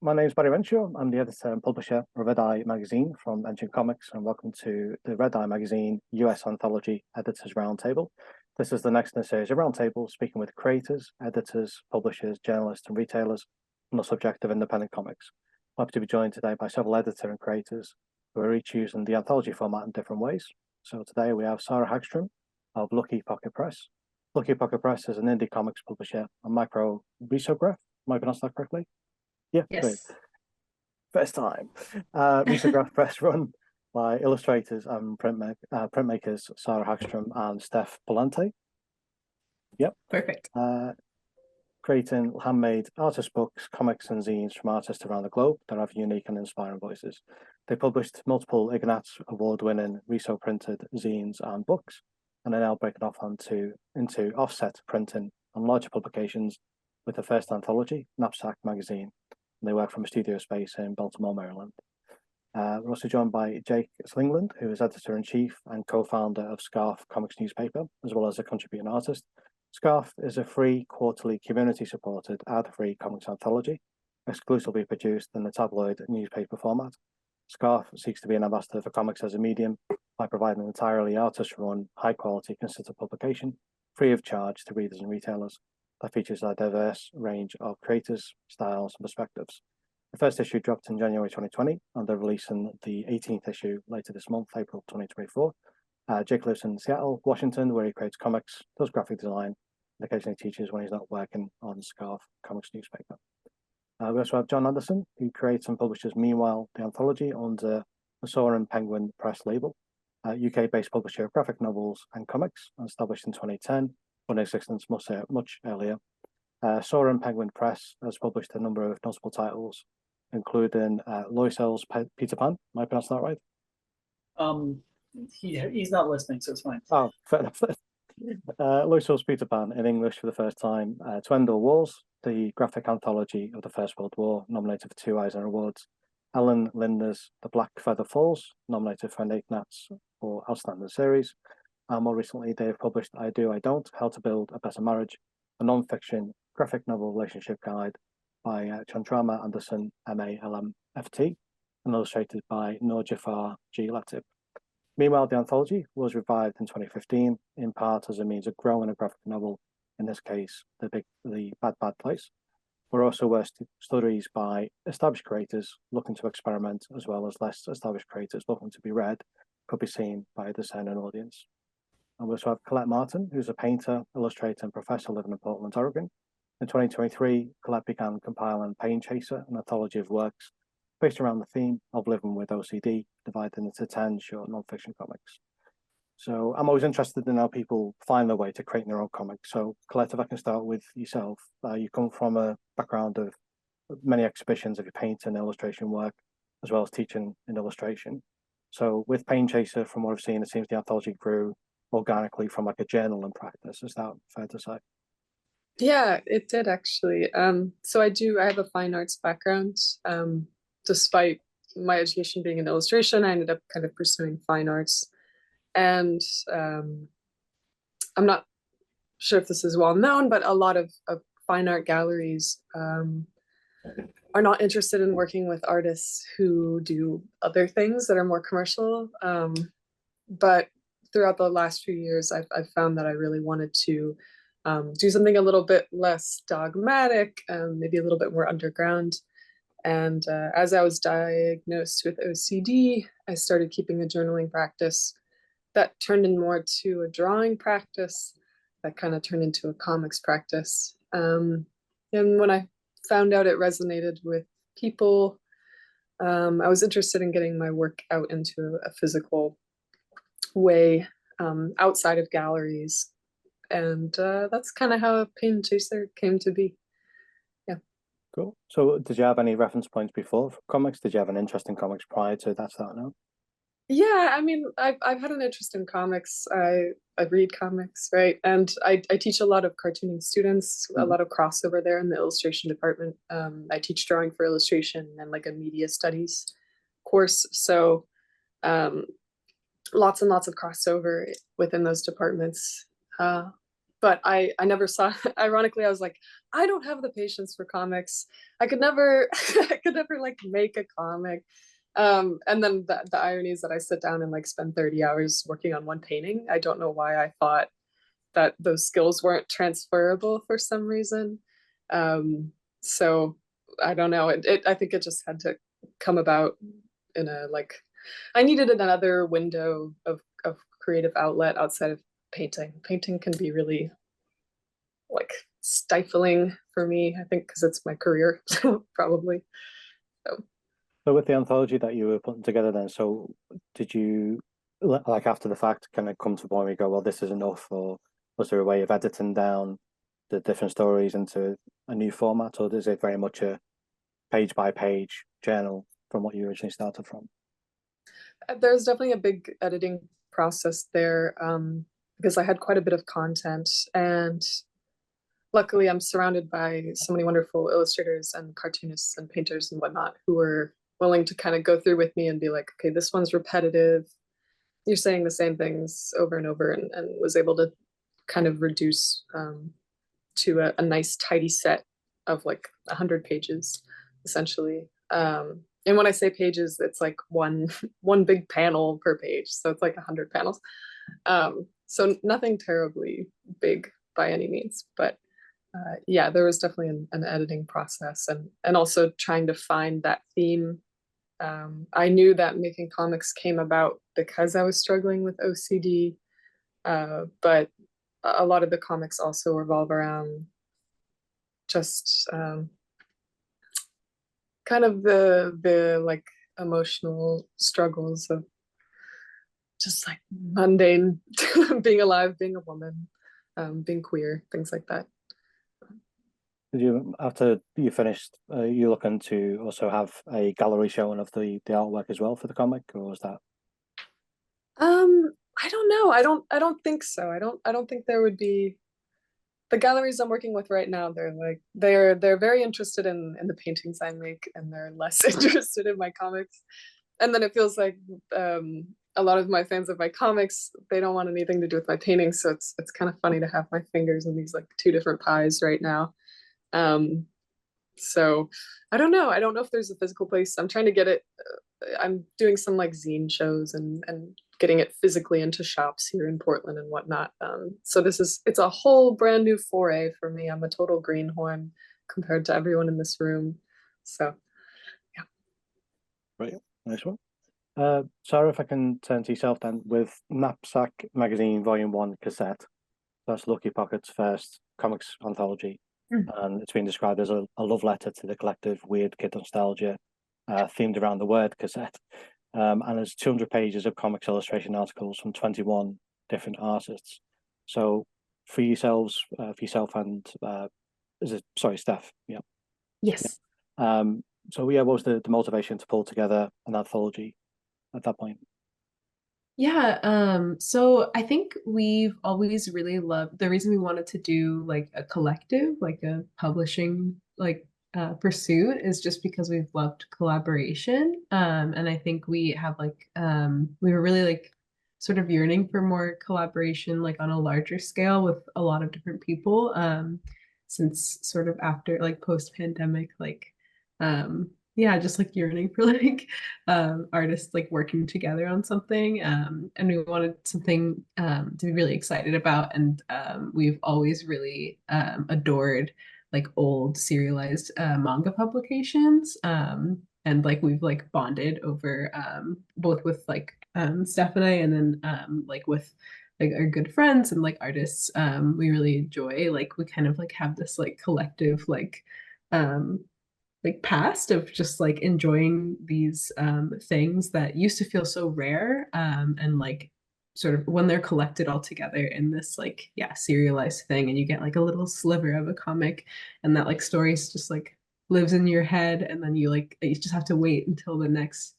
my name is Barry Renshaw. I'm the editor and publisher of REDEYE Magazine from Engine Comics, and welcome to the REDEYE Magazine US Anthology Editors Roundtable. This is the next in a series of roundtables speaking with creators, editors, publishers, journalists, and retailers on the subject of independent comics. I'm happy to be joined today by several editors and creators who are each using the anthology format in different ways. So today we have Sara Hagstrom of Lucky Pocket Press. Lucky Pocket Press is an indie comics publisher and micro risograph. Am I pronounced that correctly? Yeah, yes. Great. First time. Risograph press run by illustrators and printmakers Sara Hagstrom and Steph Palante. Yep. Perfect. Creating handmade artist books, comics, and zines from artists around the globe that have unique and inspiring voices. They published multiple Ignatz award-winning Riso printed zines and books, and are now breaking off into offset printing and larger publications with the first anthology, Knapsack Magazine. And they work from a studio space in Baltimore, Maryland. We're also joined by Jake Slingland, who is editor-in-chief and co-founder of SCARFFF Comics newspaper, as well as a contributing artist. SCARFFF is a free, quarterly, community-supported, ad-free comics anthology, exclusively produced in the tabloid newspaper format. SCARFFF seeks to be an ambassador for comics as a medium by providing an entirely artist-run, high-quality, consistent publication, free of charge to readers and retailers, that features a diverse range of creators, styles, and perspectives. The first issue dropped in January 2020, and they're releasing the 18th issue later this month, April 2024. Jake lives in Seattle, Washington, where he creates comics, does graphic design, and occasionally teaches when he's not working on SCARFFF Comics newspaper. We also have John Anderson, who creates and publishes Meanwhile, the anthology under the Soaring Penguin Press label, UK-based publisher of graphic novels and comics, established in 2010, but in existence much earlier. Soaring Penguin Press has published a number of notable titles, including Loisel's Peter Pan. Am I pronouncing that right? He's not listening, so it's fine. Oh, fair enough. Loisel's Peter Pan in English for the first time. To End All Wars, the graphic anthology of the First World War, nominated for 2 Eisner Awards. Ellen Linder's The Black Feather Falls, nominated for an Ignatz for Outstanding Series. And more recently, they have published I Do, I Don't, How to Build a Better Marriage, a non-fiction graphic novel relationship guide by Chandrama Anderson, MA-LM-FT, and illustrated by Noor Jafar G. Latib. Meanwhile, the anthology was revived in 2015, in part as a means of growing a graphic novel, in this case, The Bad Bad Place, but also were stories by established creators looking to experiment, as well as less established creators looking to be read, could be seen by a discerning audience. And we also have Colete Martin, who's a painter, illustrator, and professor living in Portland, Oregon. In 2023, Colete began compiling Pain Chaser, an anthology of works based around the theme of living with OCD, divided into 10 short non-fiction comics. So I'm always interested in how people find their way to creating their own comics. So Colete, if I can start with yourself, you come from a background of many exhibitions of your painting and illustration work, as well as teaching in illustration. So with Pain Chaser, from what I've seen, it seems the anthology grew organically from like a journal and practice. Is that fair to say? Yeah, it did actually. So I have a fine arts background. Despite my education being in illustration, I ended up kind of pursuing fine arts. And I'm not sure if this is well known, but a lot of fine art galleries are not interested in working with artists who do other things that are more commercial. But throughout the last few years, I've found that I really wanted to do something a little bit less dogmatic, maybe a little bit more underground. And as I was diagnosed with OCD, I started keeping a journaling practice that turned in more to a drawing practice that kind of turned into a comics practice. And when I found out it resonated with people, I was interested in getting my work out into a physical way outside of galleries. And that's kind of how Pain Chaser came to be. Yeah. Cool. So did you have any reference points before for comics? Did you have an interest in comics prior to that starting out? Yeah, I mean, I've had an interest in comics. I read comics, right? And I teach a lot of cartooning students, a lot of crossover there in the illustration department. I teach drawing for illustration and like a media studies course. So lots and lots of crossover within those departments. but I never saw, ironically, I was like, I don't have the patience for comics. I could never, I could never like make a comic. And then the irony is that I sit down and like spend 30 hours working on one painting. I don't know why I thought that those skills weren't transferable for some reason. So I don't know. I think it just had to come about in a like, I needed another window of creative outlet outside of painting. Painting can be really like stifling for me, I think, because it's my career, probably. So with the anthology that you were putting together then, so did you, like after the fact, kind of come to a point where you go, well, this is enough, or was there a way of editing down the different stories into a new format, or is it very much a page by page journal from what you originally started from? There's definitely a big editing process there, because I had quite a bit of content, and luckily I'm surrounded by so many wonderful illustrators and cartoonists and painters and whatnot who were willing to kind of go through with me and be like, okay, this one's repetitive. You're saying the same things over and over, and was able to kind of reduce to a nice tidy set of like 100 pages, essentially. And when I say pages, it's like one big panel per page. So it's like 100 panels. So nothing terribly big by any means, but yeah, there was definitely an editing process, and also trying to find that theme. I knew that making comics came about because I was struggling with OCD, but a lot of the comics also revolve around just kind of the like emotional struggles of just like mundane being alive, being a woman, being queer, things like that. Did you, after you finished, you looking to also have a gallery showing of the artwork as well for the comic, or was that? I don't know. I don't think so. I don't think there would be. The galleries I'm working with right now, they're very interested in the paintings I make, and they're less interested in my comics. And then it feels like a lot of my fans of my comics, they don't want anything to do with my paintings. So it's kind of funny to have my fingers in these like two different pies right now. So I don't know. I don't know if there's a physical place. I'm trying to get it. I'm doing some like zine shows and getting it physically into shops here in Portland and whatnot. So it's a whole brand new foray for me. I'm a total greenhorn compared to everyone in this room. So yeah. Right, nice one. Sarah, if I can turn to yourself then, with Knapsack Magazine Volume 1 cassette, that's Lucky Pocket's first comics anthology. And it's been described as a love letter to the collective weird kid nostalgia themed around the word cassette. And there's 200 pages of comics illustration articles from 21 different artists. So for yourselves, for yourself and Steph? Yeah. Yes. Yeah. So yeah, what was the motivation to pull together an anthology at that point? Yeah, so I think we've always really loved, the reason we wanted to do like a collective, like a publishing like pursuit, is just because we've loved collaboration. And I think we have like we were really like sort of yearning for more collaboration like on a larger scale with a lot of different people, since sort of after like post-pandemic, like yeah, just like yearning for like artists like working together on something, and we wanted something to be really excited about. And we've always really adored like old serialized manga publications, and like we've like bonded over both with like Steph and I, and then like with like our good friends and like artists we really enjoy. Like we kind of like have this like collective um past of just like enjoying these things that used to feel so rare, and like sort of when they're collected all together in this like serialized thing, and you get like a little sliver of a comic, and that like stories just like lives in your head, and then you just have to wait until the next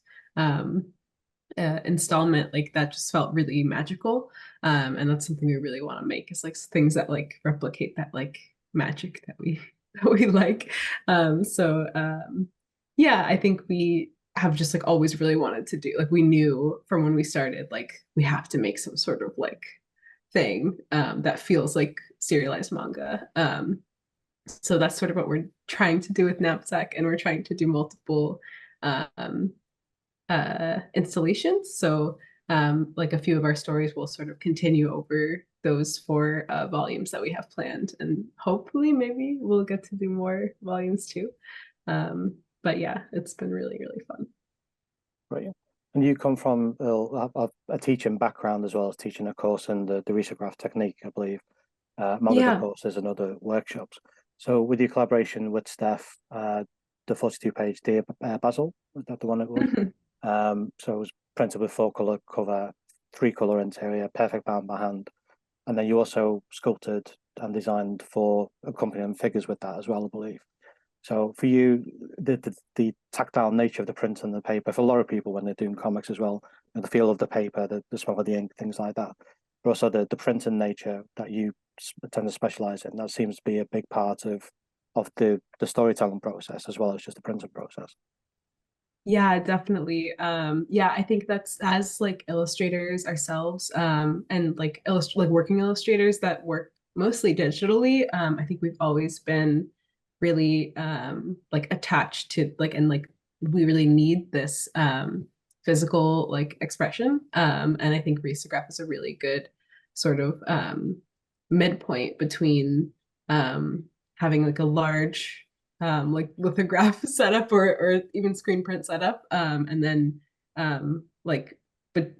installment. Like that just felt really magical, and that's something we really want to make, is like things that like replicate that like magic that we that we like. Yeah, I think we have just like always really wanted to do, like we knew from when we started like we have to make some sort of like thing that feels like serialized manga. So that's sort of what we're trying to do with Knapsack, and we're trying to do multiple installations. So like a few of our stories will sort of continue over those 4 volumes that we have planned, and hopefully maybe we'll get to do more volumes too. But yeah, it's been really, really fun. Brilliant. And you come from a teaching background as well as teaching a course in the risograph technique, I believe, manga courses and other workshops. So with your collaboration with Steph, the 42-page Dear Basil, was that the one it was? So it was printed with 4-color cover, 3-color interior, perfect bound by hand. And then you also sculpted and designed 4 accompanying figures with that as well, I believe. So for you, the tactile nature of the print and the paper, for a lot of people when they're doing comics as well, the feel of the paper, the smell of the ink, things like that, but also the printing nature that you tend to specialize in, that seems to be a big part of the storytelling process as well as just the printing process. Yeah, definitely. Yeah, I think that's, as like illustrators ourselves, and like working illustrators that work mostly digitally, I think we've always been really like attached to like, and like we really need this physical like expression. And I think risograph is a really good sort of midpoint between having like a large like lithograph setup or even screen print setup, and then like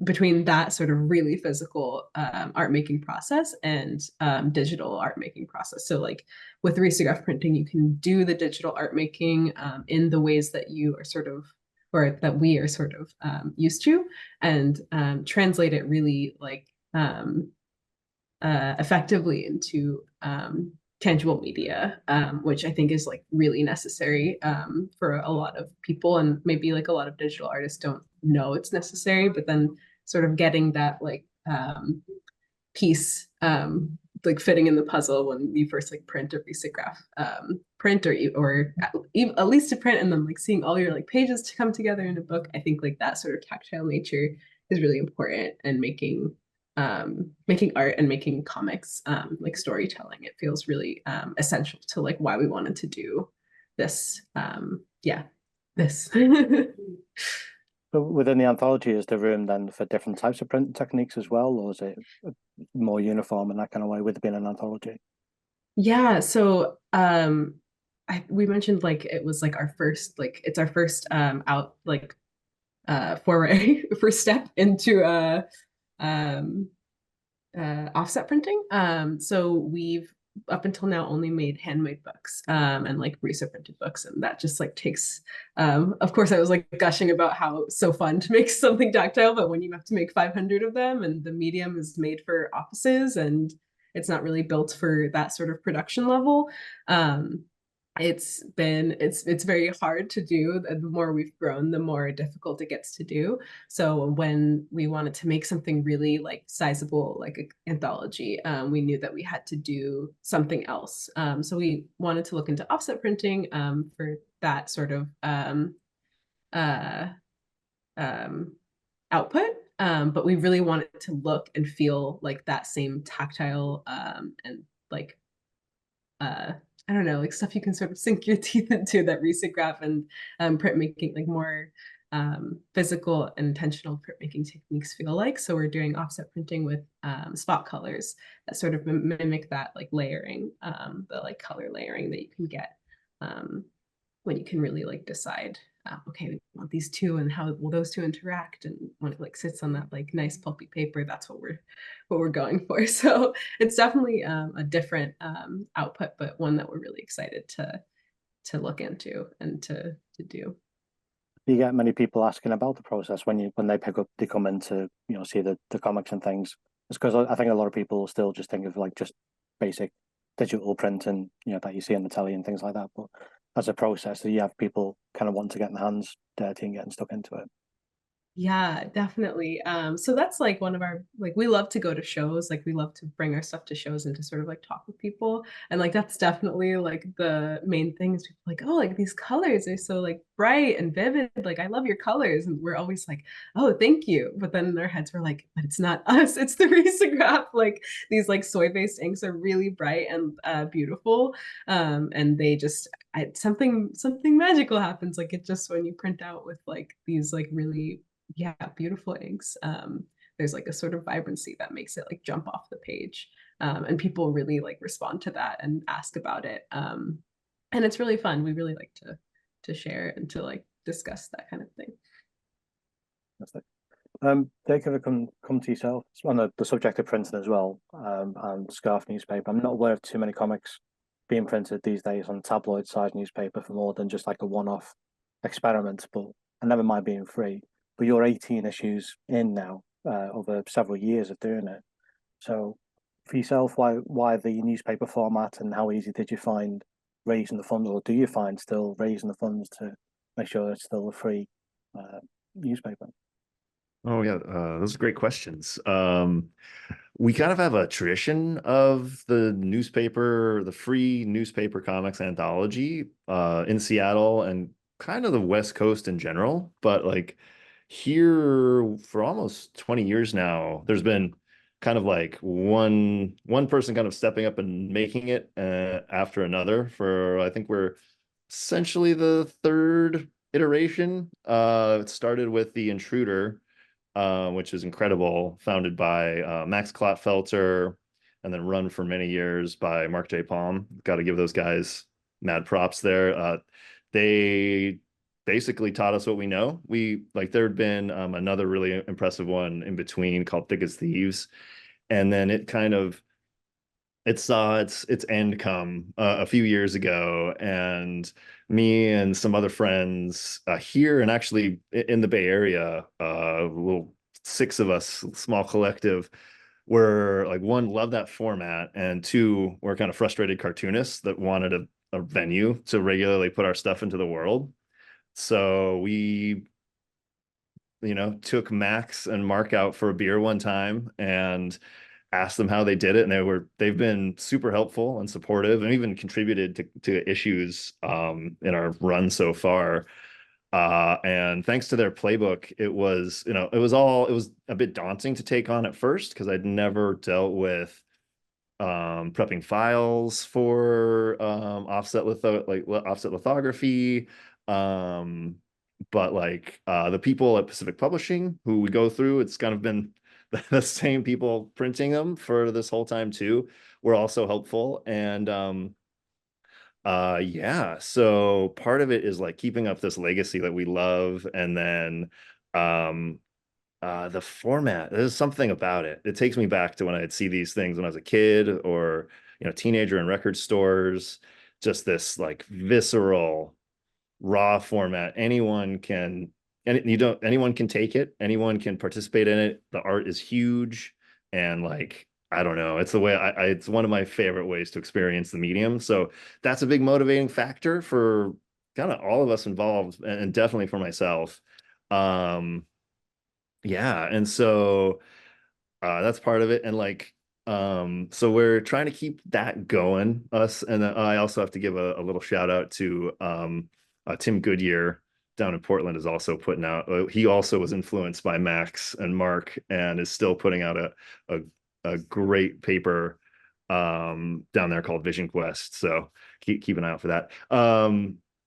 between that sort of really physical art making process and digital art making process. So like with risograph printing, you can do the digital art making in the ways that you are sort of, or that we are sort of used to, and translate it really like effectively into tangible media, which I think is like really necessary for a lot of people, and maybe like a lot of digital artists don't know it's necessary, but then sort of getting that like piece like fitting in the puzzle when you first like print a risograph print, or at least a print, and then like seeing all your like pages to come together in a book. I think like that sort of tactile nature is really important, and making art and making comics like storytelling, it feels really essential to like why we wanted to do this. This. But within the anthology, is there room then for different types of print techniques as well, or is it more uniform in that kind of way with it being an anthology? Yeah, so we mentioned like it was like our first, like it's our first out like foray, first step into offset printing. So we've up until now only made handmade books and like riso printed books, and that just like takes of course I was like gushing about how it's so fun to make something tactile, but when you have to make 500 of them and the medium is made for offices and it's not really built for that sort of production level, it's very hard to do. The more we've grown, the more difficult it gets to do. So when we wanted to make something really like sizable, like an anthology, we knew that we had to do something else. So we wanted to look into offset printing for that sort of output. But we really wanted to look and feel like that same tactile and like I don't know, like stuff you can sort of sink your teeth into, that risograph and printmaking, like more physical and intentional printmaking techniques feel like. So we're doing offset printing with spot colors that sort of mimic that like layering, the like color layering that you can get when you can really like decide, okay, we want these two and how will those two interact, and when it like sits on that like nice pulpy paper, that's what we're going for. So it's definitely a different output, but one that we're really excited to look into and to do. You get many people asking about the process when they come in to see the comics and things. It's because I think a lot of people still just think of like just basic digital printing, that you see on the telly and things like that, but as a process, you have people kind of want to get their hands dirty and getting stuck into it. Yeah, definitely. So that's like one of our, like, we love to go to shows, like we love to bring our stuff to shows and to sort of like talk with people. And like that's definitely like the main thing is people like, oh, like these colors are so like bright and vivid. Like I love your colors. And we're always like, oh, thank you. But then in their heads we're like, but it's not us, it's the risograph. Like these like soy-based inks are really bright and beautiful. And they just something magical happens. Like it just when you print out with like these like really, yeah, beautiful inks, there's like a sort of vibrancy that makes it like jump off the page, and people really like respond to that and ask about it, and it's really fun. We really like to share and to like discuss that kind of thing. That's it. Jake, have come to yourself on the subject of printing as well, and scarf newspaper. I'm not aware of too many comics being printed these days on tabloid size newspaper for more than just like a one-off experiment, but I never mind being free. But you're 18 issues in now, over several years of doing it. So for yourself, why the newspaper format, and how easy did you find raising the funds, or do you find still raising the funds to make sure it's still a free newspaper? Oh yeah, those are great questions. We kind of have a tradition of the newspaper, the free newspaper comics anthology, in Seattle and kind of the West Coast in general. But like here for almost 20 years now, there's been kind of like one person kind of stepping up and making it after another. For I think we're essentially the third iteration. It started with The Intruder, which is incredible, founded by Max Klottfelter, and then run for many years by Mark J. Palm. Got to give those guys mad props there. They basically taught us what we know. There had been another really impressive one in between called Thick as Thieves, and then it kind of saw its end come a few years ago, and me and some other friends here and actually in the Bay Area, little six of us, small collective, were like, one, love that format, and two, we're kind of frustrated cartoonists that wanted a venue to regularly put our stuff into the world. So we, took Max and Mark out for a beer one time and asked them how they did it, and they've been super helpful and supportive, and even contributed to issues in our run so far. And thanks to their playbook, it was a bit daunting to take on at first, because I'd never dealt with prepping files for offset lithography. But like the people at Pacific Publishing who we go through, it's kind of been the same people printing them for this whole time too, were also helpful. And yeah, so part of it is like keeping up this legacy that we love, and then the format, there's something about it. It takes me back to when I'd see these things when I was a kid, or teenager in record stores. Just this like visceral, raw format. Anyone can take it, anyone can participate in it. The art is huge, and like, I don't know, it's the way it's one of my favorite ways to experience the medium. So that's a big motivating factor for kind of all of us involved, and definitely for myself. Yeah, and so that's part of it. And like, so we're trying to keep that going, us. And I also have to give a little shout out to Tim Goodyear down in Portland, is also putting out, he also was influenced by Max and Mark, and is still putting out a great paper down there called Vision Quest. So keep an eye out for that.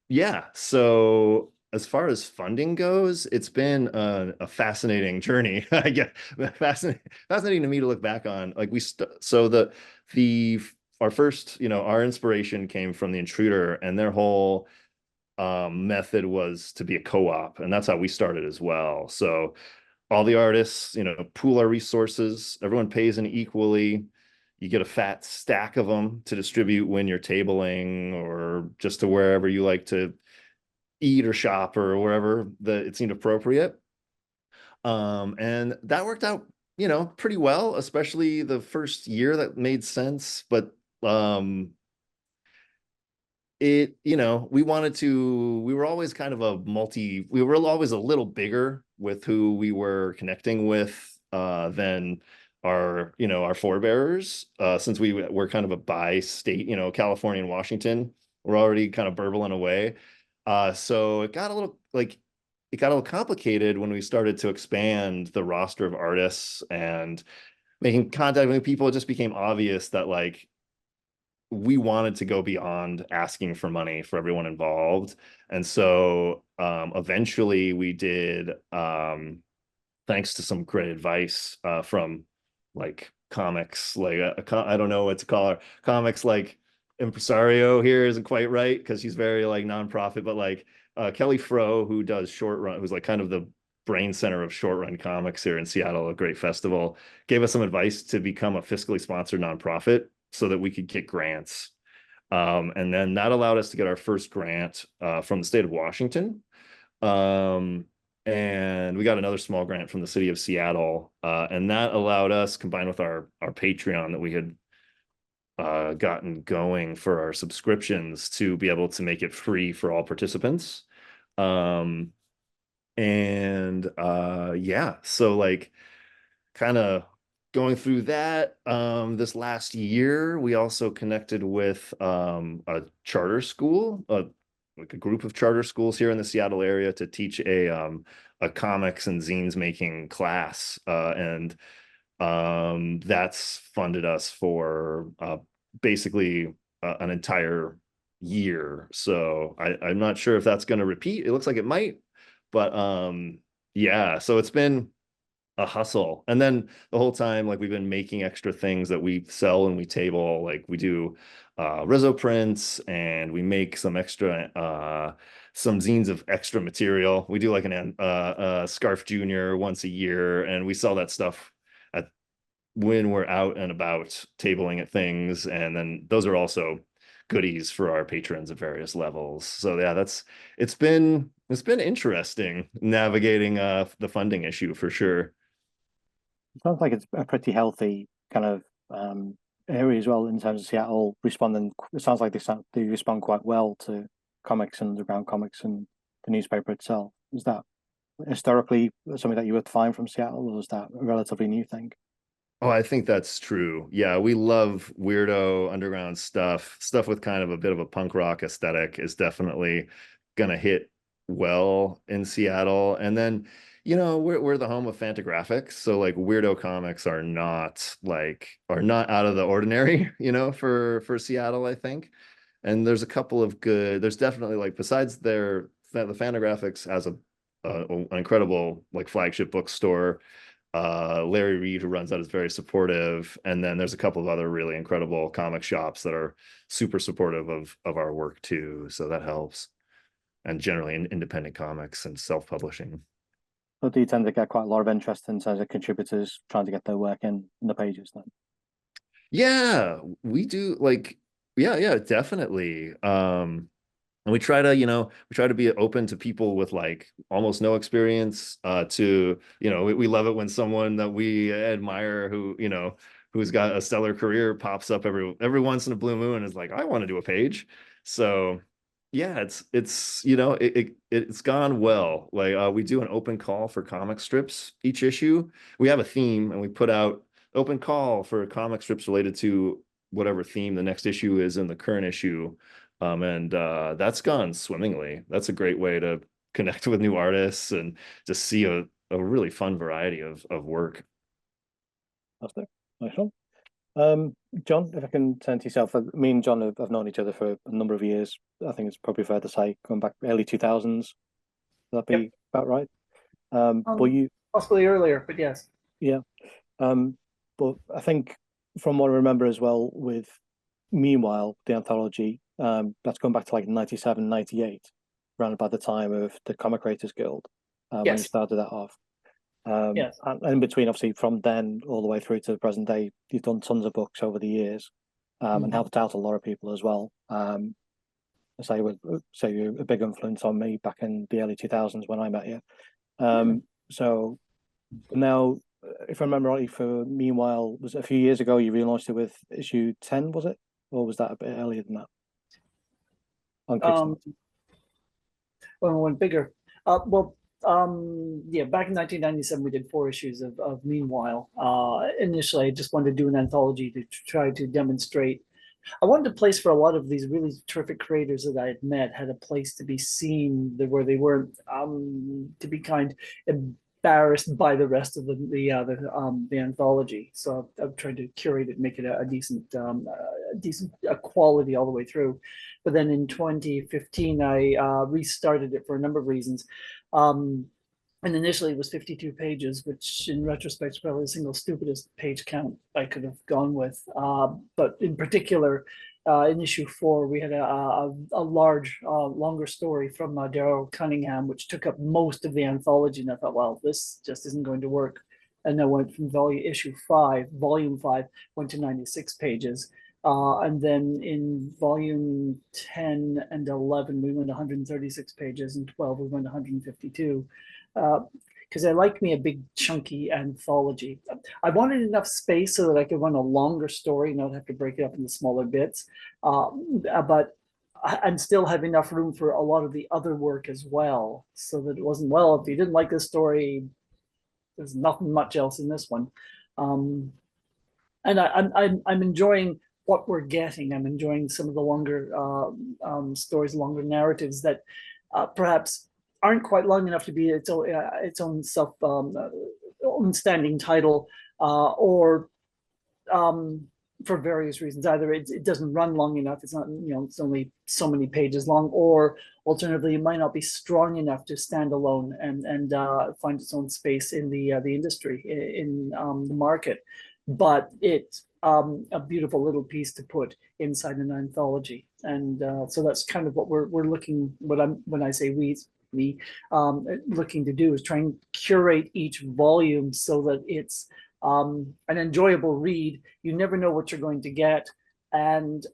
Yeah, so as far as funding goes, it's been a fascinating journey. I guess fascinating to me to look back on. Like our first, our inspiration came from The Intruder, and their whole method was to be a co-op, and that's how we started as well. So all the artists, pool our resources. Everyone pays in equally. You get a fat stack of them to distribute when you're tabling, or just to wherever you like to eat or shop, or wherever it seemed appropriate. And that worked out, pretty well, especially the first year. That made sense. But we were always kind of we were always a little bigger with who we were connecting with than our forebearers, since we're kind of a bi-state, California and Washington, we're already kind of burbling away. So it got a little complicated when we started to expand the roster of artists and making contact with people. It just became obvious that like we wanted to go beyond asking for money for everyone involved. And so eventually we did, thanks to some great advice from like comics, like I don't know what to call her, comics like impresario here isn't quite right because she's very like nonprofit, but like Kelly Froh, who does short run, who's like kind of the brain center of short run comics here in Seattle, a great festival, gave us some advice to become a fiscally sponsored nonprofit so that we could get grants. And then that allowed us to get our first grant from the state of Washington. And we got another small grant from the city of Seattle. And that allowed us, combined with our Patreon that we had gotten going for our subscriptions, to be able to make it free for all participants. Yeah, so like kind of going through that, this last year, we also connected with a charter school, like a group of charter schools here in the Seattle area to teach a comics and zines making class. And that's funded us for basically an entire year. So I'm not sure if that's going to repeat. It looks like it might, but yeah, so it's been a hustle. And then the whole time, like we've been making extra things that we sell and we table, like we do Rizzo prints, and we make some extra some zines of extra material. We do like a Scarf Junior once a year, and we sell that stuff when we're out and about tabling at things. And then those are also goodies for our patrons at various levels. So yeah, it's been interesting navigating the funding issue for sure. It sounds like it's a pretty healthy kind of area as well in terms of Seattle responding. It sounds like they respond quite well to comics and underground comics and the newspaper itself. Is that historically something that you would find from Seattle, or is that a relatively new thing? Oh, I think that's true. Yeah, we love weirdo underground stuff. Stuff with kind of a bit of a punk rock aesthetic is definitely gonna hit well in Seattle. And then, we're the home of Fantagraphics, so like weirdo comics are not out of the ordinary, for Seattle, I think. And there's a couple of there's definitely, like, besides the Fantagraphics has an incredible like flagship bookstore. Larry Reed, who runs that, is very supportive. And then there's a couple of other really incredible comic shops that are super supportive of our work too. So that helps. And generally independent comics and self-publishing. So do you tend to get quite a lot of interest in terms of contributors trying to get their work in the pages then? Yeah, we do. Like, yeah, definitely. And we try to be open to people with like almost no experience, we love it when someone that we admire who's got a stellar career pops up every once in a blue moon and is like, I want to do a page. So yeah, it's gone well. Like we do an open call for comic strips each issue. We have a theme and we put out open call for comic strips related to whatever theme the next issue is in the current issue. And that's gone swimmingly. That's a great way to connect with new artists and just see a really fun variety of work. That's it. Nice one. John, if I can turn to yourself, me and John have known each other for a number of years. I think it's probably fair to say going back early 2000s. Would that be about right? But you possibly earlier, but yes. Yeah. But I think from what I remember as well with Meanwhile, the anthology, that's going back to like 97, 98, around about the time of the Comic Creators Guild, when you started that off. Yes. And in between, obviously, from then all the way through to the present day, you've done tons of books over the years, and helped out a lot of people as well. I say you're a big influence on me back in the early 2000s when I met you. So now, if I remember rightly, for Meanwhile, was it a few years ago you relaunched it with issue 10, was it? Or was that a bit earlier than that? On Kickstarter? Well, one bigger. Well, yeah, back in 1997, we did 4 issues of Meanwhile. Initially, I just wanted to do an anthology to try to demonstrate. I wanted a place for a lot of these really terrific creators that I had met, had a place to be seen where they weren't, to be kind, embarrassed by the rest of the anthology. So I've tried to curate it, make it a decent quality all the way through. But then in 2015, I restarted it for a number of reasons. And initially it was 52 pages, which in retrospect is probably the single stupidest page count I could have gone with. But in particular, in issue 4, we had a large, longer story from Daryl Cunningham, which took up most of the anthology. And I thought, well, this just isn't going to work. And I went from issue 5, volume 5, went to 96 pages. And then in volume 10 and 11, we went 136 pages, and 12, we went 152. Because I like me a big chunky anthology. I wanted enough space so that I could run a longer story, not have to break it up into smaller bits. But and still have enough room for a lot of the other work as well, so that it wasn't, well, if you didn't like this story, there's nothing much else in this one. And I'm enjoying what we're getting. I'm enjoying some of the longer stories, longer narratives that perhaps aren't quite long enough to be its own self own standing title, or for various reasons. Either it doesn't run long enough, it's not, it's only so many pages long, or alternatively, it might not be strong enough to stand alone and find its own space in the industry, in the market. But it's a beautiful little piece to put inside an anthology, and so that's kind of what we're looking. When I say me looking to do is try and curate each volume so that it's an enjoyable read. You never know what you're going to get, and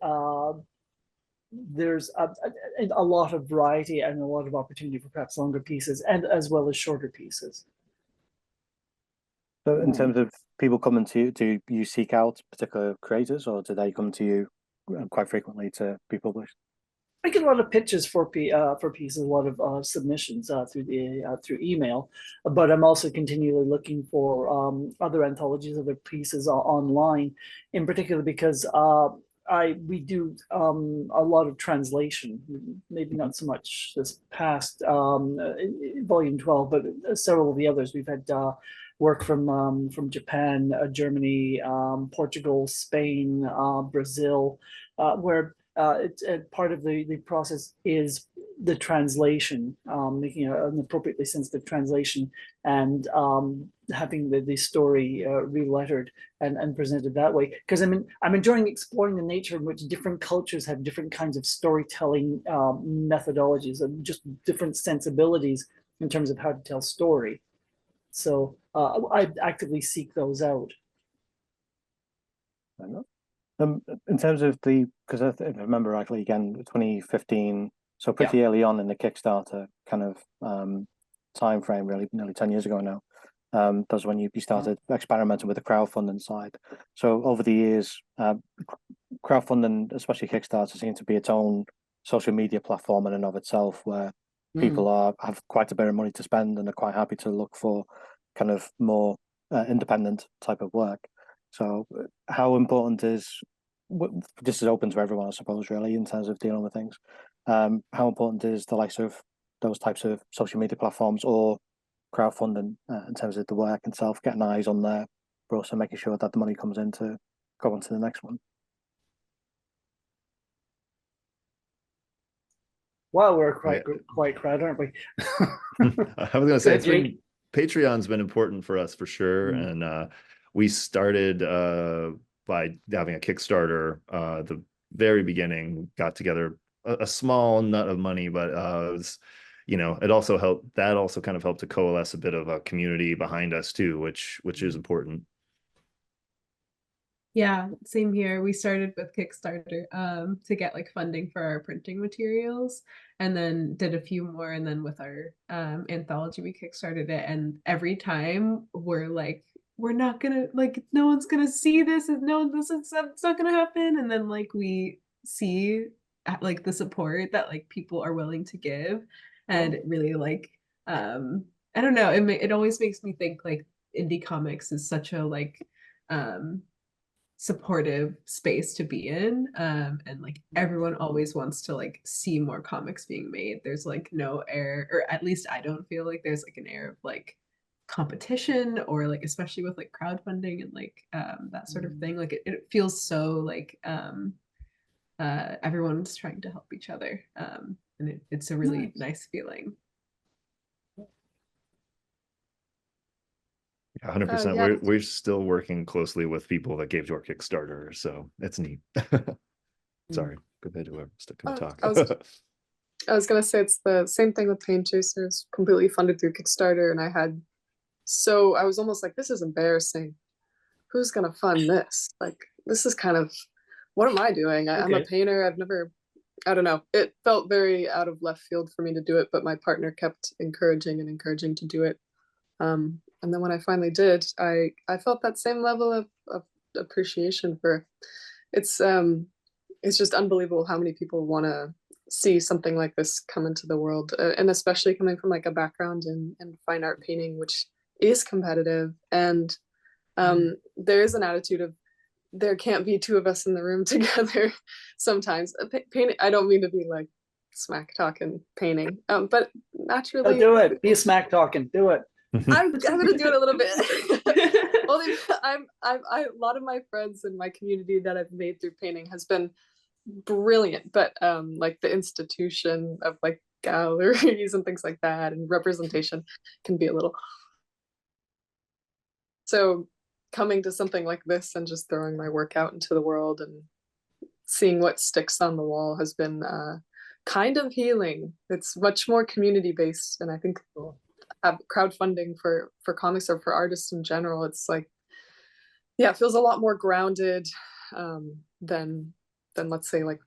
there's a lot of variety and a lot of opportunity for perhaps longer pieces, and as well as shorter pieces. So in terms of people coming to you, do you seek out particular creators, or do they come to you quite frequently to be published? I get a lot of pitches for pieces, a lot of submissions through email, but I'm also continually looking for other anthologies, other pieces online, in particular because we do a lot of translation. Maybe not so much this past volume 12, but several of the others. We've had work from Japan, Germany, Portugal, Spain, Brazil, where part of the process is the translation, making an appropriately sensitive translation, and having the story relettered and presented that way. Because I'm enjoying exploring the nature in which different cultures have different kinds of storytelling methodologies, and just different sensibilities in terms of how to tell story. So I actively seek those out. In terms of because if I remember rightly, again, 2015, so pretty early on in the Kickstarter kind of time frame, really, nearly 10 years ago now, that's when you started experimenting with the crowdfunding side. So over the years, crowdfunding, especially Kickstarter, seems to be its own social media platform in and of itself, where people have quite a bit of money to spend and are quite happy to look for kind of more independent type of work. So how important is, this is open to everyone, I suppose, really, in terms of dealing with things. How important is the likes of those types of social media platforms or crowdfunding in terms of the work itself, getting eyes on there, but also making sure that the money comes in to go on to the next one? Wow, we're quite crowded, aren't we? I was going to say, Patreon's been important for us for sure. And we started by having a Kickstarter. The very beginning, got together a small nut of money, but it was, it also helped. That also kind of helped to coalesce a bit of a community behind us too, which is important. Yeah, same here. We started with Kickstarter to get like funding for our printing materials, and then did a few more, and then with our anthology we kickstarted it, and every time we're like, we're not gonna, like, no one's gonna see this, and it's not gonna happen, and then like we see like the support that like people are willing to give, and it really like I don't know, it always makes me think like indie comics is such a like supportive space to be in, and like everyone always wants to like see more comics being made. There's like no air, or at least I don't feel like there's like an air of like competition, or like especially with like crowdfunding and like that sort of thing. Like it feels so like everyone's trying to help each other, and it's a really nice feeling. Yeah, 100%. Yeah. We're still working closely with people that gave to our Kickstarter, so it's neat. Sorry, go ahead, whoever's going to talk. I was gonna say it's the same thing with Pain Chasers, completely funded through Kickstarter, and I was almost like, this is embarrassing. Who's gonna fund this? Like, this is kind of, what am I doing? I'm a painter. I don't know. It felt very out of left field for me to do it, but my partner kept encouraging to do it. And then when I finally did, I felt that same level of appreciation for it's just unbelievable how many people want to see something like this come into the world, and especially coming from like a background in fine art painting, which is competitive, and there is an attitude of there can't be two of us in the room together sometimes. Painting, I don't mean to be like smack talking painting, but naturally, do it. Be a smack talking. Do it. I'm gonna do it a little bit. Well, a lot of my friends in my community that I've made through painting has been brilliant, but like the institution of like galleries and things like that and representation can be a little. So coming to something like this and just throwing my work out into the world and seeing what sticks on the wall has been kind of healing. It's much more community based, and I think crowdfunding for comics or for artists in general, it's like, yeah, it feels a lot more grounded than let's say like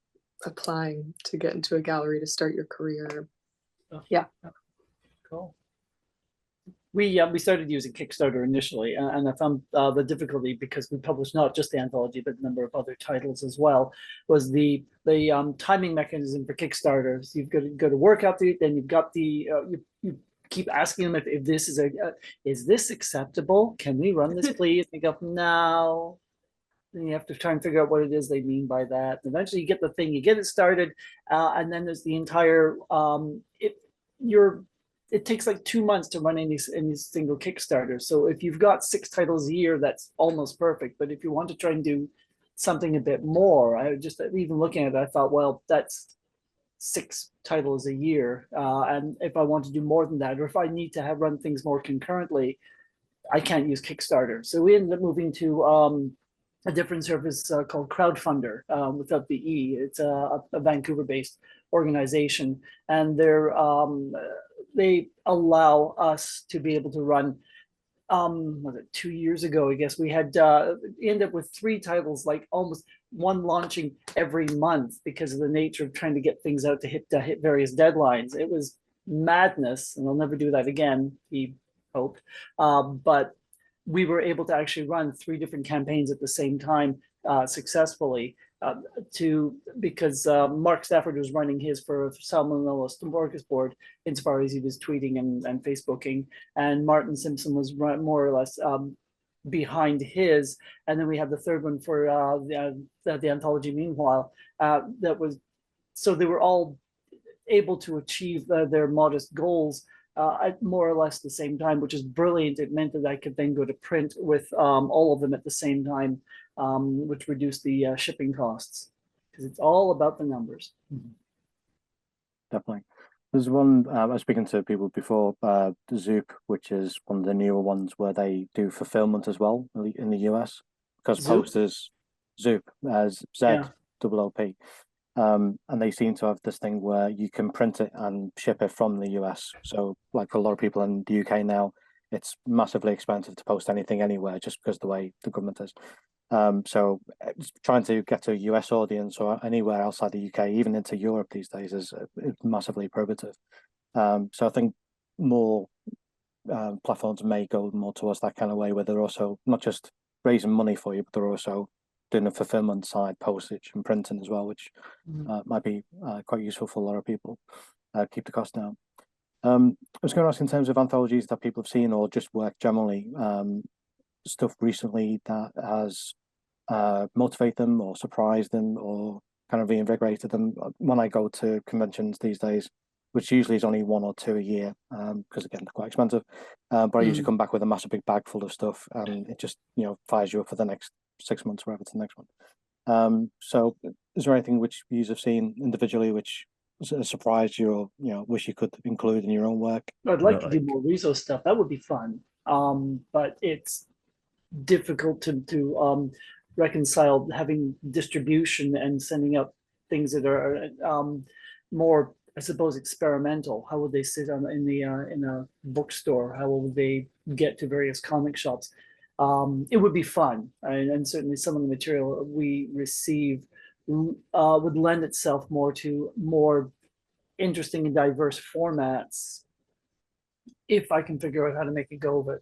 applying to get into a gallery to start your career. Yeah. Cool. We started using Kickstarter initially, and I found the difficulty, because we published not just the anthology but a number of other titles as well, was the timing mechanism for Kickstarter. So you've got to go to work out then you've got the you keep asking them if this is this acceptable? Can we run this, please? They go, no. Then you have to try and figure out what it is they mean by that. Eventually, you get the thing, you get it started, and then there's the entire. It takes like 2 months to run any single Kickstarter. So if you've got 6 titles a year, that's almost perfect. But if you want to try and do something a bit more, I just even looking at it, I thought, well, that's 6 titles a year, and if I want to do more than that, or if I need to run things more concurrently, I can't use Kickstarter. So we ended up moving to a different service called Crowdfunder, without the E. It's a Vancouver-based organization, and they allow us to be able to run. Was it 2 years ago? I guess we had ended up with 3 titles, like almost one launching every month, because of the nature of trying to get things out to hit various deadlines. It was madness, and I'll never do that again, he hoped. But we were able to actually run 3 different campaigns at the same time successfully, because Mark Stafford was running his for Salmonella Smorgasbord, insofar as he was tweeting and Facebooking, and Martin Simpson was more or less behind his, and then we had the third one for the anthology. Meanwhile, that was, so they were all able to achieve their modest goals at more or less the same time, which is brilliant. It meant that I could then go to print with all of them at the same time, which reduced the shipping costs, because it's all about the numbers. Definitely. There's one, I was speaking to people before, Zoop, which is one of the newer ones where they do fulfillment as well in the US, because posters, Zoop, as Z-O-O-P. And they seem to have this thing where you can print it and ship it from the US. So like for a lot of people in the UK now, it's massively expensive to post anything anywhere just because of the way the government is. So trying to get to a US audience or anywhere outside the UK, even into Europe these days, is massively prohibitive. So I think more platforms may go more towards that kind of way, where they're also not just raising money for you, but they're also doing the fulfillment side, postage and printing as well, which might be quite useful for a lot of people. Keep the cost down. I was going to ask in terms of anthologies that people have seen or just work generally, stuff recently that has motivated them or surprised them or kind of reinvigorated them. When I go to conventions these days, which usually is only 1 or 2 a year, because again, they're quite expensive, but I usually come back with a massive big bag full of stuff, and it just, fires you up for the next 6 months, wherever it's the next one. So is there anything which you have seen individually which surprised you or wish you could include in your own work? I'd like to do more Rezo stuff. That would be fun. But it's difficult to reconcile having distribution and sending up things that are more, I suppose, experimental. How would they sit in a bookstore? How would they get to various comic shops? It would be fun, and certainly some of the material we receive would lend itself more to more interesting and diverse formats if I can figure out how to make a go of it.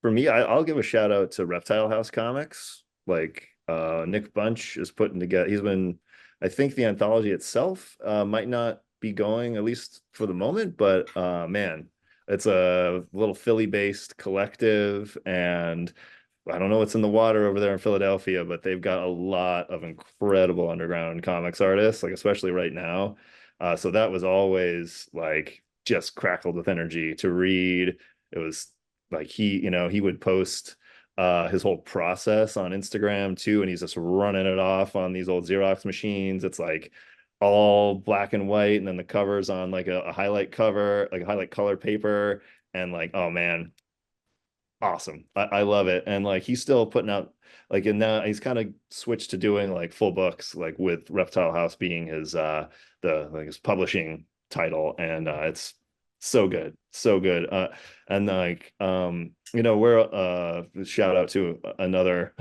For me, I'll give a shout out to Reptile House Comics. Like Nick Bunch is putting together. I think the anthology itself might not be going, at least for the moment, but man, it's a little Philly-based collective, and I don't know what's in the water over there in Philadelphia, but they've got a lot of incredible underground comics artists, like especially right now. So that was always like just crackled with energy to read. It was like he would post his whole process on Instagram too, and he's just running it off on these old Xerox machines. It's like all black and white, and then the cover's on like a highlight cover, like a highlight color paper, and like, oh man, awesome. I love it. And like he's still putting out like, and now he's kind of switched to doing like full books, like with Reptile House being his his publishing title, and it's so good, so good. And like we're shout out to another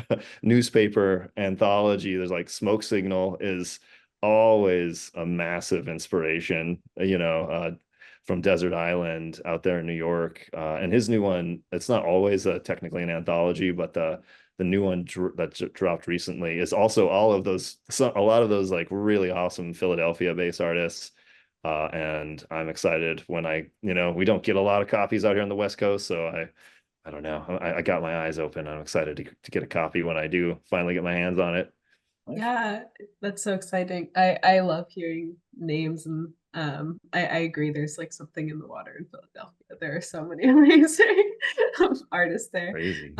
newspaper anthology. There's like Smoke Signal is always a massive inspiration, from Desert Island out there in New York. And his new one, it's not always technically an anthology, but the new one that dropped recently is also a lot of those like really awesome Philadelphia-based artists. And I'm excited when we don't get a lot of copies out here on the West Coast, so I don't know. I got my eyes open. I'm excited to get a copy when I do finally get my hands on it. Yeah, that's so exciting. I love hearing names, and I agree. There's like something in the water in Philadelphia. There are so many amazing artists there. Crazy.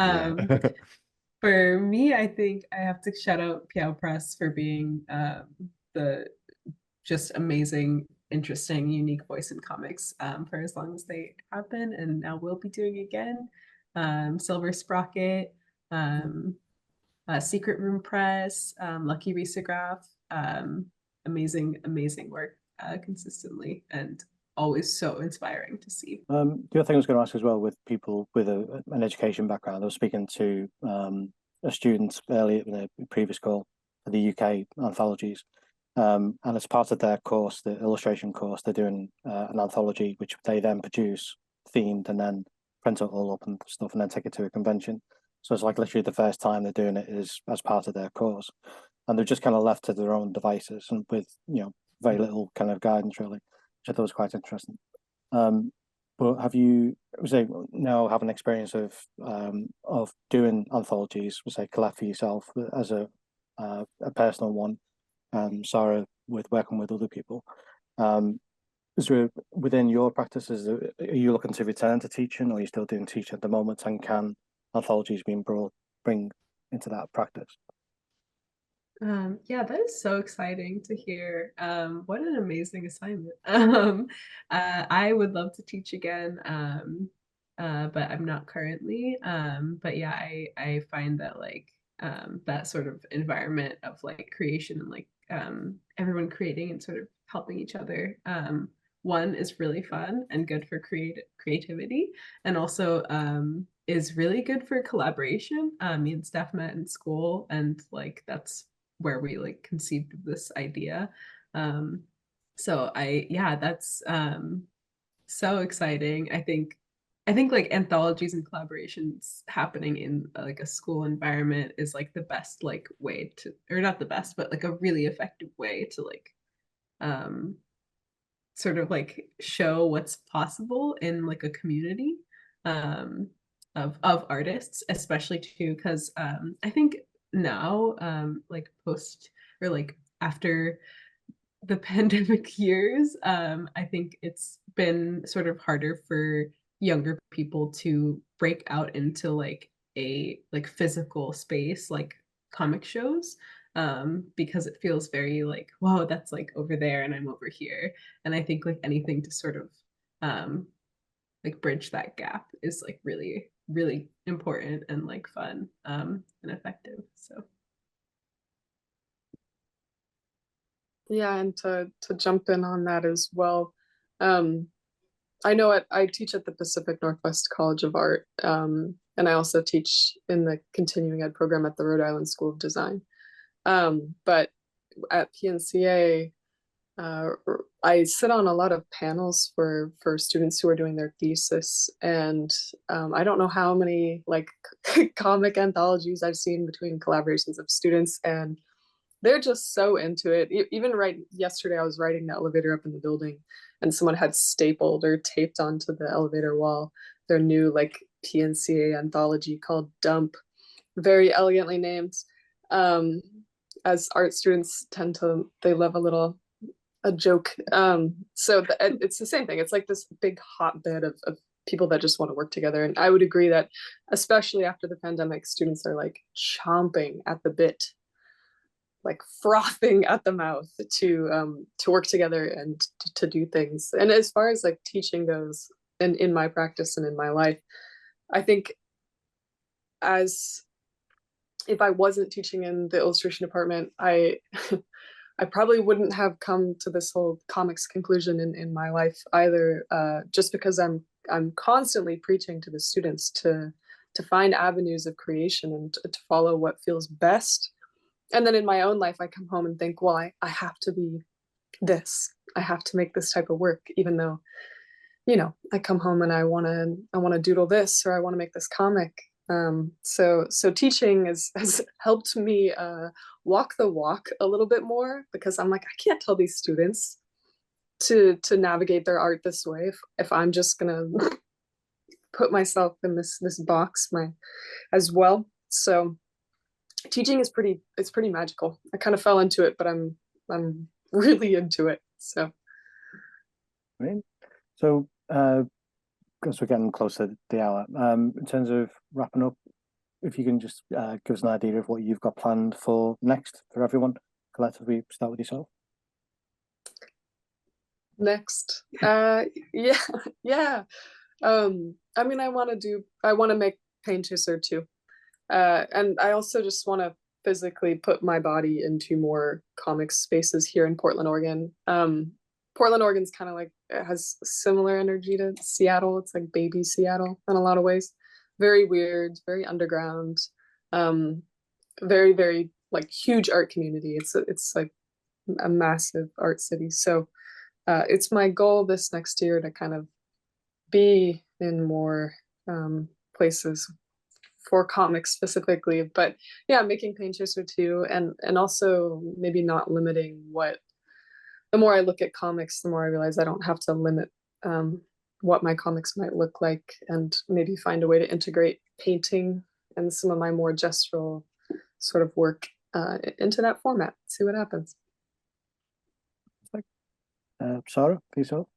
For me, I think I have to shout out Piao Press for being the just amazing, interesting, unique voice in comics for as long as they have been, and now will be doing again. Silver Sprocket, Secret Room Press, Lucky Risograph, amazing work consistently, and always so inspiring to see. The other thing I was going to ask as well, with people with an education background, I was speaking to a student earlier in a previous call for the UK anthologies, and as part of their course, the illustration course, they're doing an anthology which they then produce themed and then print it all up and stuff and then take it to a convention. So it's like literally the first time they're doing it is as part of their course, and they're just kind of left to their own devices and with very little kind of guidance really, which I thought was quite interesting. But have you, say, now have an experience of doing anthologies, say, Colette for yourself as a personal one, Sara with working with other people? Is there, within your practices, are you looking to return to teaching, or are you still doing teaching at the moment, and can anthologies being bring into that practice? Yeah, that is so exciting to hear. What an amazing assignment. I would love to teach again, but I'm not currently. But yeah, I find that like that sort of environment of like creation and like everyone creating and sort of helping each other. One is really fun and good for creativity, and also is really good for collaboration. Me and Steph met in school, and like that's where we like conceived of this idea. So that's so exciting. I think like anthologies and collaborations happening in like a school environment is like the best like way to, or not the best, but like a really effective way to like sort of like show what's possible in like a community of artists, especially too, because I think now like post or like after the pandemic years, I think it's been sort of harder for younger people to break out into like a like physical space like comic shows, because it feels very like, whoa, that's like over there and I'm over here. And I think like anything to sort of um like bridge that gap is like really, really important and like fun and effective. So Yeah, and to jump in on that as well, I know I teach at the Pacific Northwest College of Art, and I also teach in the continuing ed program at the Rhode Island School of Design. But at PNCA, I sit on a lot of panels for students who are doing their thesis, and I don't know how many like comic anthologies I've seen between collaborations of students, and they're just so into it. Even right yesterday, I was riding the elevator up in the building, and someone had stapled or taped onto the elevator wall their new like PNCA anthology called Dump, very elegantly named. As art students tend to, they love a joke. So it's the same thing. It's like this big hotbed of people that just want to work together. And I would agree that, especially after the pandemic, students are like chomping at the bit, like frothing at the mouth to work together and to do things. And as far as like teaching goes, and in my practice and in my life, I think as if I wasn't teaching in the illustration department, I I probably wouldn't have come to this whole comics conclusion in my life either, just because I'm constantly preaching to the students to find avenues of creation and to follow what feels best. And then in my own life, I come home and think, well, I have to be this. I have to make this type of work, even though, you know, I come home and I want to doodle this, or I want to make this comic. So teaching has helped me walk the walk a little bit more, because I'm like, I can't tell these students to navigate their art this way if I'm just gonna put myself in this box as well. So teaching is pretty magical. I kind of fell into it, but I'm really into it. So Right. So because we're getting close to the hour, in terms of wrapping up, if you can just give us an idea of what you've got planned for next for everyone. Colette, if we start with yourself. Next, yeah. I mean, I want to make Pain Chaser too. And I also just want to physically put my body into more comics spaces here in Portland, Oregon. Portland, Oregon's kind of like, it has similar energy to Seattle. It's like baby Seattle in a lot of ways. Very weird, very underground, very, very like huge art community. It's like a massive art city. So it's my goal this next year to kind of be in more places for comics specifically, but yeah, making Pain Chaser too, and also maybe not limiting what. The more I look at comics, the more I realize I don't have to limit what my comics might look like, and maybe find a way to integrate painting and some of my more gestural sort of work into that format. See what happens. Sara, for yourself.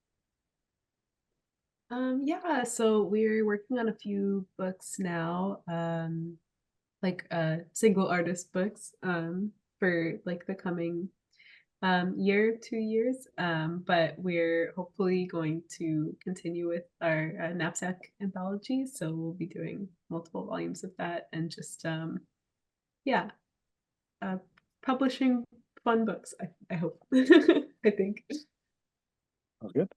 Yeah, so we're working on a few books now, like single artist books for like the coming year, 2 years. But we're hopefully going to continue with our knapsack anthology, so we'll be doing multiple volumes of that, and just yeah, publishing fun books, I hope. I think. That's good.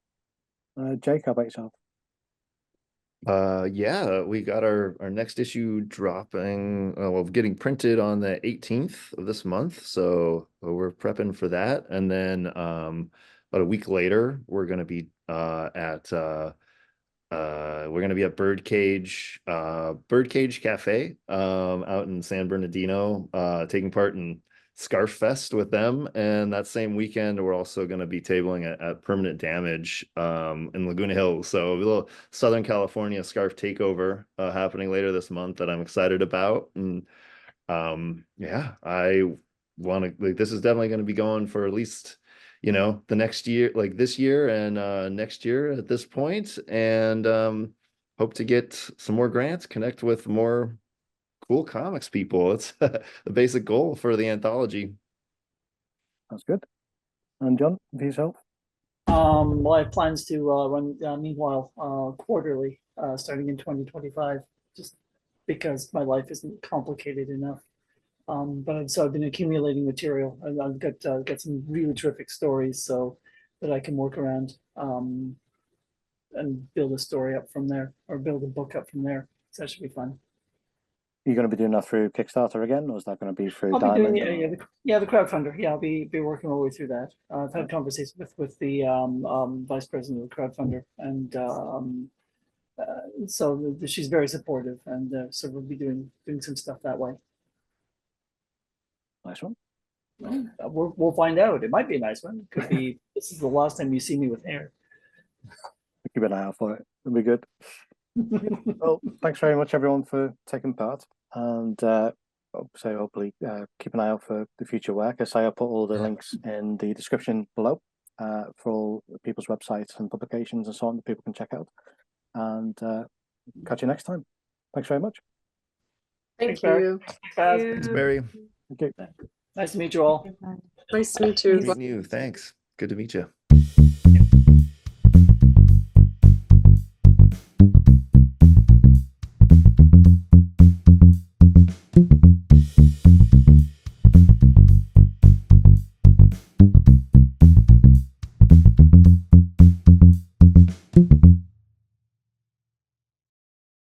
Jake, how about yourself? Yeah, we got our next issue dropping, well, getting printed on the 18th of this month, so we're prepping for that. And then about a week later, we're gonna be at Birdcage Cafe out in San Bernardino, taking part in Scarf Fest with them, and that same weekend we're also going to be tabling at Permanent Damage in Laguna Hills. So a little Southern California scarf takeover happening later this month that I'm excited about. And yeah, I want to, like, this is definitely going to be going for at least, you know, the next year, like this year and next year at this point, and hope to get some more grants, connect with more cool comics people. It's the basic goal for the anthology. That's good. And John, for yourself? Well, I have plans to run meanwhile quarterly starting in 2025, just because my life isn't complicated enough. But so I've been accumulating material, and I've got some really terrific stories, so that I can work around and build a story up from there, or build a book up from there. So that should be fun. You're going to be doing that through Kickstarter again, or is that going to be through I'll be Diamond? doing the crowdfunder. Yeah, I'll be working my way through that. I've had conversations with the vice president of the crowdfunder, and so she's very supportive, and so we'll be doing some stuff that way. Nice one. We'll find out. It might be a nice one. It could be. This is the last time you see me with hair. Keep an eye out for it. It'll be good. Well, thanks very much, everyone, for taking part. And so hopefully keep an eye out for the future work. As I put all the links in the description below for all people's websites and publications and so on that people can check out. And catch you next time. Thanks very much. Thank Barry. you. Thanks, Barry. Thank you. Nice to meet you all. Nice to meet you. Meeting you. Thanks. Good to meet you.